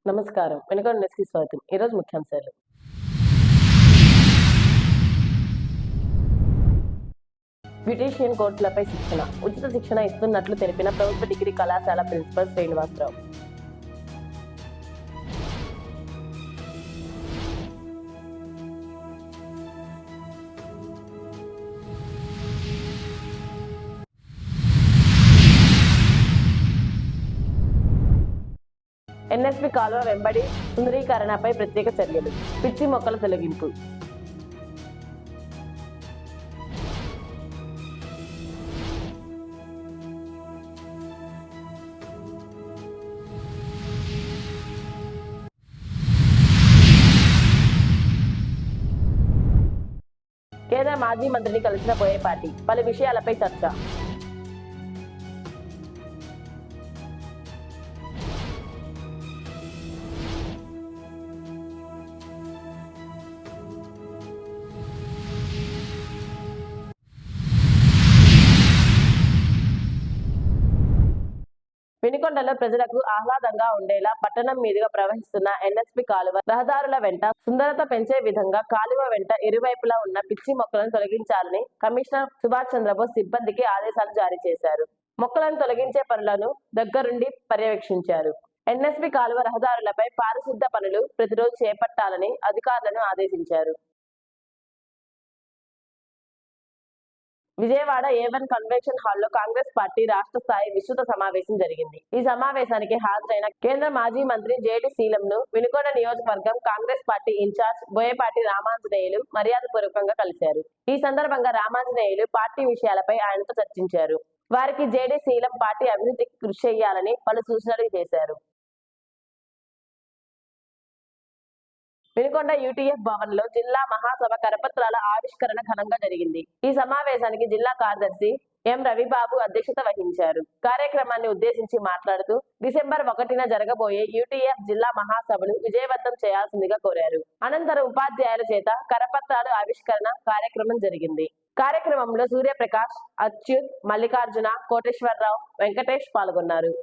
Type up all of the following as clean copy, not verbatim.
నమస్కారం. వెనుగొండ న్యూస్‌కి స్వాగతం. ఈరోజు ముఖ్యాంశాలు. బ్యూటీషియన్ కోర్సులపై శిక్షణ. ఉచిత శిక్షణ ఇస్తున్నట్లు తెలిపిన ప్రభుత్వ డిగ్రీ కళాశాల ప్రిన్సిపల్ శ్రీనివాసరావు. ఎన్ఎస్పి కాలువ వెంబడి సుందరీకరణపై ప్రత్యేక చర్యలు. పిచ్చి మొక్కల తొలగింపు. కేంద్ర మాజీ మంత్రిని కలిసిన బోయపాటి. పలు విషయాలపై చర్చ. వినుకొండలో ప్రజలకు ఆహ్లాదంగా ఉండేలా పట్టణం మీదుగా ప్రవహిస్తున్న ఎన్ఎస్పి కాలువ రహదారుల వెంట సుందరత పెంచే విధంగా కాలువ వెంట ఇరువైపులా ఉన్న పిచ్చి మొక్కలను తొలగించాలని కమిషనర్ సుభాష్ చంద్రబోస్ సిబ్బందికి ఆదేశాలు జారీ చేశారు. మొక్కలను తొలగించే పనులను దగ్గరుండి పర్యవేక్షించారు. ఎన్ఎస్పి కాలువ రహదారులపై పారిశుద్ధ పనులు ప్రతిరోజు చేపట్టాలని అధికారులను ఆదేశించారు. విజయవాడ A1 కన్వెన్షన్ హాల్లో కాంగ్రెస్ పార్టీ రాష్ట్ర స్థాయి విస్తృత సమావేశం జరిగింది. ఈ సమావేశానికి హాజరైన కేంద్ర మాజీ మంత్రి జేడి శీలంను వినుకొండ నియోజకవర్గం కాంగ్రెస్ పార్టీ ఇన్ఛార్జ్ బోయపాటి రామాంజనేయులు మర్యాదపూర్వకంగా కలిశారు. ఈ సందర్భంగా రామాంజనేయులు పార్టీ విషయాలపై ఆయనతో చర్చించారు. వారికి జేడి శీలం పార్టీ అభివృద్ధికి కృషి చేయాలని పలు సూచనలు చేశారు. వినుకొండ యూటీఎఫ్ భవన్ లో జిల్లా మహాసభ కరపత్రాల ఆవిష్కరణ ఘనంగా జరిగింది. ఈ సమావేశానికి జిల్లా కార్యదర్శి ఎం రవిబాబు అధ్యక్షత వహించారు. కార్యక్రమాన్ని ఉద్దేశించి మాట్లాడుతూ డిసెంబర్ 1న జరగబోయే యూటీఎఫ్ జిల్లా మహాసభను విజయవంతం చేయాల్సిందిగా కోరారు. అనంతరం ఉపాధ్యాయుల చేత కరపత్రాలు ఆవిష్కరణ కార్యక్రమం జరిగింది. కార్యక్రమంలో సూర్యప్రకాష్, అచ్యుత్, మల్లికార్జున, కోటేశ్వరరావు, వెంకటేష్ పాల్గొన్నారు.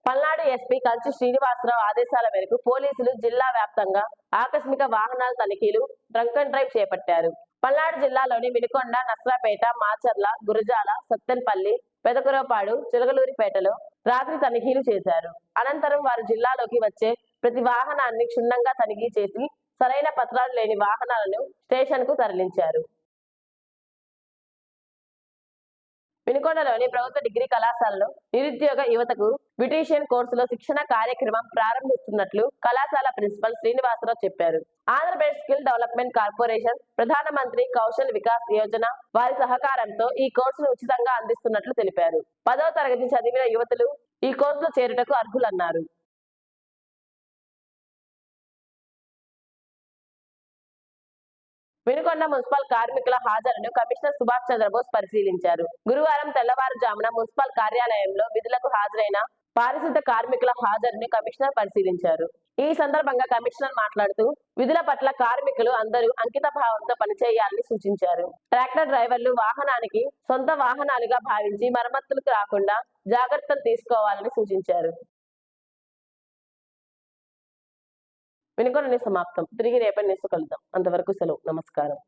పల్నాడు ఎస్పీ కంచి శ్రీనివాసరావు ఆదేశాల మేరకు పోలీసులు జిల్లా వ్యాప్తంగా ఆకస్మిక వాహనాల తనిఖీలు, డ్రంక్ అండ్ డ్రైవ్ చేపట్టారు. పల్నాడు జిల్లాలోని వినుకొండ, నస్రాపేట, మాచర్ల, గురజాల, సత్తెనపల్లి, పెదకురపాడు, చిలకలూరిపేటలో రాత్రి తనిఖీలు చేశారు. అనంతరం వారు జిల్లాలోకి వచ్చే ప్రతి వాహనాన్ని క్షుణ్ణంగా తనిఖీ చేసి సరైన పత్రాలు లేని వాహనాలను స్టేషన్ కు తరలించారు. వినుకొండలోని ప్రభుత్వ డిగ్రీ కళాశాలలో నిరుద్యోగ యువతకు బ్యూటీషియన్ కోర్సులో శిక్షణ కార్యక్రమం ప్రారంభిస్తున్నట్లు కళాశాల ప్రిన్సిపల్ శ్రీనివాసరావు చెప్పారు. ఆంధ్రప్రదేశ్ స్కిల్ డెవలప్మెంట్ కార్పొరేషన్, ప్రధానమంత్రి కౌశల్ వికాస్ యోజన వారి సహకారంతో ఈ కోర్సును ఉచితంగా అందిస్తున్నట్లు తెలిపారు. 10వ తరగతి చదివిన యువతులు ఈ కోర్సులో చేరుటకు అర్హులన్నారు. వినుకొండ మున్సిపల్ కార్మికుల హాజరును కమిషనర్ సుభాష్ చంద్రబోస్ పరిశీలించారు. గురువారం తెల్లవారుజామున మున్సిపల్ కార్యాలయంలో విధులకు హాజరైన పారిశుద్ధ కార్మికుల హాజరును కమిషనర్ పరిశీలించారు. ఈ సందర్భంగా కమిషనర్ మాట్లాడుతూ విధుల పట్ల కార్మికులు అందరూ అంకిత భావంతో పనిచేయాలని సూచించారు. ట్రాక్టర్ డ్రైవర్లు వాహనానికి సొంత వాహనాలుగా భావించి మరమ్మతులకు రాకుండా జాగ్రత్తలు తీసుకోవాలని సూచించారు. వినుకొండ న్యూస్ సమాప్తం. తిరిగి రేపటి న్యూస్ కలుద్దాం. అంతవరకు సెలవు. నమస్కారం.